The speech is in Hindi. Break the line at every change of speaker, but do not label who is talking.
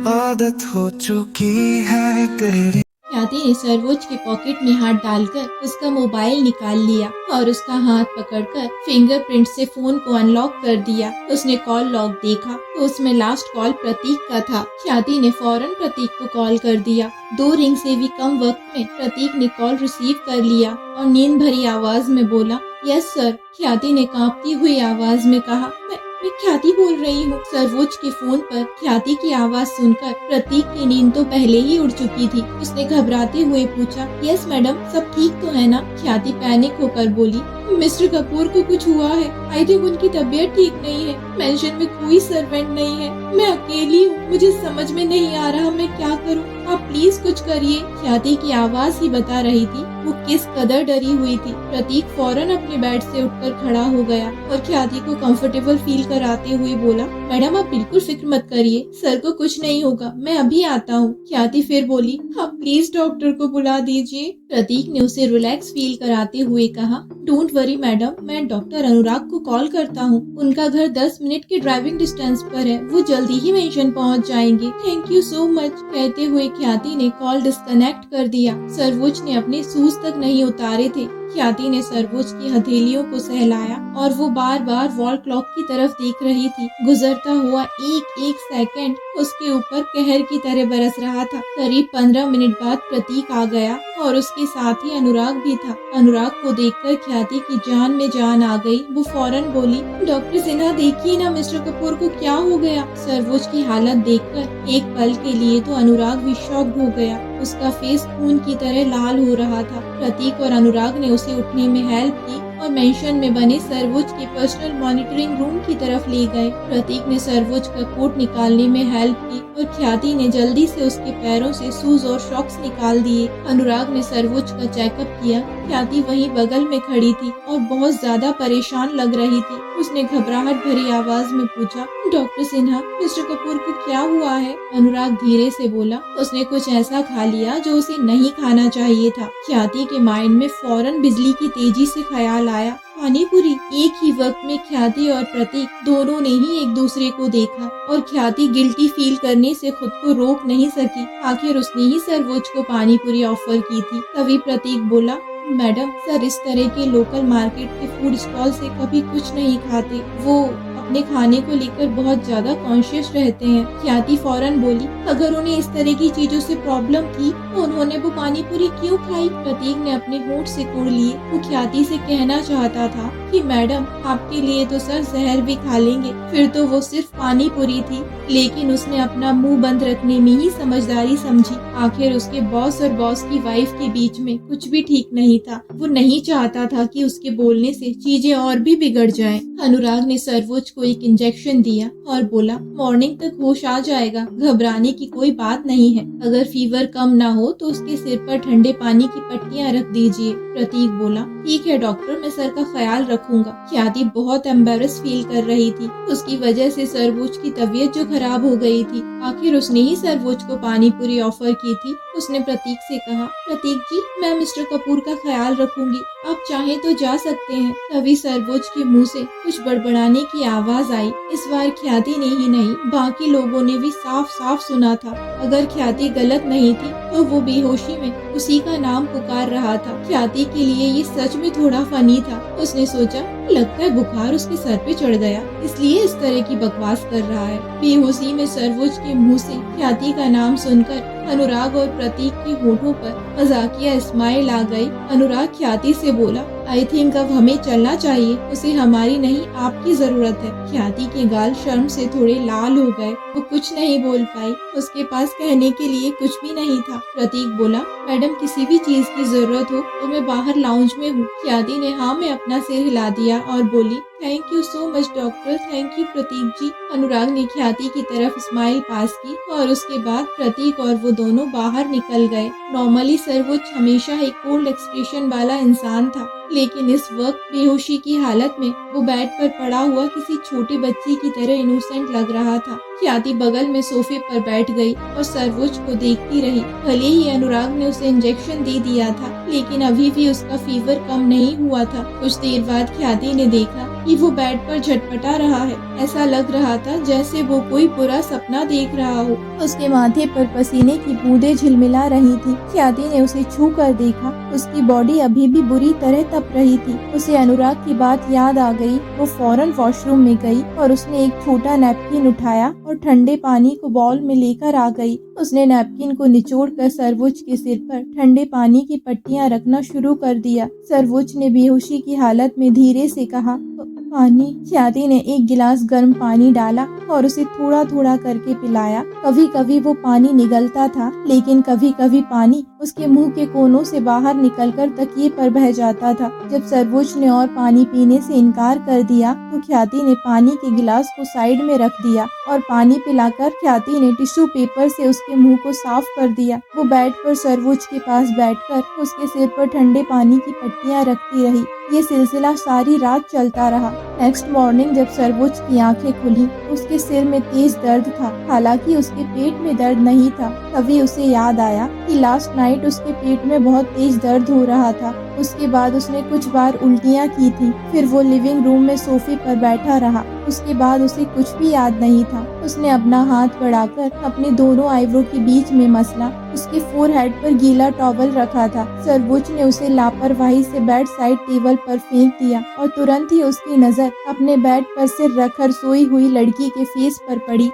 आदत हो चुकी है तेरी।
ख्याति ने सर्वोच्च के पॉकेट में हाथ डालकर उसका मोबाइल निकाल लिया और उसका हाथ पकड़कर फिंगरप्रिंट से फोन को अनलॉक कर दिया। उसने कॉल लॉग देखा तो उसमें लास्ट कॉल प्रतीक का था। ख्याति ने फौरन प्रतीक को कॉल कर दिया। 2 रिंग से भी कम वक्त में प्रतीक ने कॉल रिसीव कर लिया और नींद भरी आवाज में बोला, यस सर। ख्याति ने कांपती हुई आवाज में कहा, मैं ख्याति बोल रही हूँ। सर्वोच्च के फोन पर ख्याति की आवाज सुनकर प्रतीक की नींद तो पहले ही उड़ चुकी थी। उसने घबराते हुए पूछा, यस मैडम, सब ठीक तो है ना? ख्याति पैनिक होकर बोली, मिस्टर कपूर को कुछ हुआ है। आई थिंक उनकी तबीयत ठीक नहीं है। मेंशन में कोई सर्वेंट नहीं है। मैं अकेली हूँ। मुझे समझ में नहीं आ रहा मैं क्या करूँ। आप प्लीज कुछ करिए। ख्याति की आवाज ही बता रही थी वो किस कदर डरी हुई थी। प्रतीक फौरन अपने बेड से उठकर खड़ा हो गया और ख्याति को कंफर्टेबल फील कराते हुए बोला, मैडम आप बिल्कुल फिक्र मत करिए, सर को कुछ नहीं होगा, मैं अभी आता हूँ। ख्याति फिर बोली, आप प्लीज डॉक्टर को बुला दीजिए। प्रतीक ने उसे रिलैक्स फील कराते हुए कहा, डोंट वरी मैडम, मैं डॉक्टर अनुराग को कॉल करता हूँ। उनका घर 10 मिनट के ड्राइविंग डिस्टेंस पर है। वो जल्दी ही मेंशन पहुँच जाएंगे। Thank you so much. कहते हुए ख्याति ने कॉल डिस्कनेक्ट कर दिया। सर्वोच्च ने अपने शूज तक नहीं उतारे थे। ख्याति ने सर्वोच्च की हथेलियों को सहलाया और वो बार बार वॉल क्लॉक की तरफ देख रही थी। गुजरता हुआ एक एक सेकंड उसके ऊपर कहर की तरह बरस रहा था। करीब 15 मिनट बाद प्रतीक आ गया और उसके साथ ही अनुराग भी था। अनुराग को देखकर ख्याति की जान में जान आ गई। वो फौरन बोली, डॉक्टर सिन्हा देखिए ना, मिस्टर कपूर को क्या हो गया? सर्वोच्च की हालत देखकर एक पल के लिए तो अनुराग भी शॉक्ड हो गया। उसका फेस खून की तरह लाल हो रहा था। प्रतीक और अनुराग ने उसे उठने में हेल्प की और मेंशन में बने सर्वोच्च के पर्सनल मॉनिटरिंग रूम की तरफ ले गए। प्रतीक ने सर्वोच्च का कोट निकालने में हेल्प की और ख्याति ने जल्दी से उसके पैरों से शूज और सॉक्स निकाल दिए। अनुराग ने सर्वोच्च का चेकअप किया। ख्याति वहीं बगल में खड़ी थी और बहुत ज्यादा परेशान लग रही थी। उसने घबराहट भरी आवाज में पूछा, डॉक्टर सिन्हा, मिस्टर कपूर को क्या हुआ है? अनुराग धीरे से बोला, उसने कुछ ऐसा खा लिया जो उसे नहीं खाना चाहिए था। ख्याति के माइंड में फौरन बिजली की तेजी से ख्याल आया, पानी पूरी। एक ही वक्त में ख्याति और प्रतीक दोनों ने ही एक दूसरे को देखा और ख्याति गिल्टी फील करने से खुद को रोक नहीं सकी। आखिर उसने ही सर्वोच्च को पानी पूरी ऑफर की थी। तभी प्रतीक बोला, मैडम, सर इस तरह के लोकल मार्केट के फूड स्टॉल से कभी कुछ नहीं खाते। वो अपने खाने को लेकर बहुत ज्यादा कॉन्शियस रहते हैं। ख्याति फौरन बोली, अगर उन्हें इस तरह की चीजों से प्रॉब्लम थी तो उन्होंने वो पानी पूरी क्यों खाई? प्रतीक ने अपने होंठ सिकोड़ लिए। वो ख्याति से कहना चाहता था कि मैडम, आपके लिए तो सर जहर भी खा लेंगे। फिर तो वो सिर्फ पानी पूरी थी, लेकिन उसने अपना मुंह बंद रखने में ही समझदारी समझी। आखिर उसके बॉस और बॉस की वाइफ के बीच में कुछ भी ठीक नहीं था। वो नहीं चाहता था कि उसके बोलने से चीजें और भी बिगड़ जाएं। अनुराग ने सर्वोच्च को एक इंजेक्शन दिया और बोला, मॉर्निंग तक होश आ जाएगा, घबराने की कोई बात नहीं है। अगर फीवर कम ना हो तो उसके सिर पर ठंडे पानी की पट्टियां रख दीजिए। प्रतीक बोला, ठीक है डॉक्टर, मैं सर का ख्याल रखूंगा। ख्याति बहुत एम्बेरस फील कर रही थी। उसकी वजह से सर्वोच्च की तबीयत जो खराब हो गई थी। आखिर उसने ही सर्वोच्च को पानी पूरी ऑफर की थी। उसने प्रतीक से कहा, प्रतीक जी, मैं मिस्टर कपूर का ख्याल रखूंगी, आप चाहें तो जा सकते हैं। तभी सर्वोच्च के मुंह से कुछ बड़बड़ाने की आवाज आई। इस बार ख्याति ने ही नहीं, बाकी लोगों ने भी साफ साफ सुना था। अगर ख्याति गलत नहीं थी तो वो बेहोशी में उसी का नाम पुकार रहा था। ख्याति के लिए ये सच में थोड़ा फनी था। उसने सोचा, लगता है बुखार उसके सर पे चढ़ गया, इसलिए इस तरह की बकवास कर रहा है। बेहोशी में सर्वोच्च के मुंह से ख्याति का नाम सुनकर अनुराग और प्रतीक के होठों पर मजाकिया स्माइल आ गई। अनुराग ख्याति से बोला, आई थिंक अब हमें चलना चाहिए, उसे हमारी नहीं आपकी जरूरत है। ख्याति के गाल शर्म से थोड़े लाल हो गए। वो कुछ नहीं बोल पाई। उसके पास कहने के लिए कुछ भी नहीं था। प्रतीक बोला, मैडम, किसी भी चीज की जरूरत हो तो मैं बाहर लाउंज में हूँ। ख्याति ने हाँ में अपना सिर हिला दिया और बोली, thank you so much doctor, thank you Prateek ji. Anurag ने ख्याति की तरफ स्माइल पास की और उसके बाद प्रतीक और वो दोनों बाहर निकल गए। नॉर्मली सर्वोच्च हमेशा एक कोल्ड एक्सप्रेशन वाला इंसान था, लेकिन इस वक्त बेहोशी की हालत में वो बेड पर पड़ा हुआ किसी छोटे बच्चे की तरह इनोसेंट लग रहा था। ख्याति बगल में सोफे पर बैठ गई और सर्वोच्च को देखती रही। भले ही अनुराग ने उसे इंजेक्शन दे दिया था, लेकिन अभी भी उसका फीवर कम नहीं हुआ था। कुछ देर बाद ख्याति ने देखा कि वो बेड पर झटपटा रहा है। ऐसा लग रहा था जैसे वो कोई बुरा सपना देख रहा हो। उसके माथे पर पसीने की बूंदें झिलमिला रही थी। ख्याति ने उसे छू कर देखा। उसकी बॉडी अभी भी बुरी तरह तप रही थी। उसे अनुराग की बात याद आ गई। वो फौरन वॉशरूम में गई और उसने एक छोटा नैपकिन उठाया और ठंडे पानी को बाउल में लेकर आ गई। उसने नैपकिन को निचोड़कर सरवुज के सिर पर ठंडे पानी की पट्टियां रखना शुरू कर दिया। सरवुज ने बेहोशी की हालत में धीरे से कहा, पानी। ख्याति ने एक गिलास गर्म पानी डाला और उसे थोड़ा थोड़ा करके पिलाया। कभी कभी वो पानी निगलता था, लेकिन कभी कभी पानी उसके मुंह के कोनों से बाहर निकलकर तकिए पर बह जाता था। जब सरवुज ने और पानी पीने से इनकार कर दिया तो ख्याति ने पानी के गिलास को साइड में रख दिया और पानी पिलाकर ख्याति ने टिश्यू पेपर से उसके मुंह को साफ कर दिया। वो बेड पर सरवुज के पास बैठकर उसके सिर पर ठंडे पानी की पट्टियां रखती रही। ये सिलसिला सारी रात चलता रहा। नेक्स्ट मॉर्निंग जब सरवुज की आंखें खुली तो उसके सिर में तेज दर्द था। हालांकि उसके पेट में दर्द नहीं था। तभी उसे याद आया कि लास्ट नाइट उसके पेट में बहुत तेज दर्द हो रहा था। उसके बाद उसने कुछ बार उल्टियाँ की थी। फिर वो लिविंग रूम में सोफे पर बैठा रहा। उसके बाद उसे कुछ भी याद नहीं था। उसने अपना हाथ बढ़ाकर अपने दोनों आईब्रो के बीच में मसला। उसके फोरहेड पर गीला टॉवल रखा था। सरवुज ने उसे लापरवाही से बेड साइड टेबल पर फेंक दिया और तुरंत ही उसकी नजर अपने बेड पर सिर रखकर सोई हुई लड़की के फेस पर पड़ी।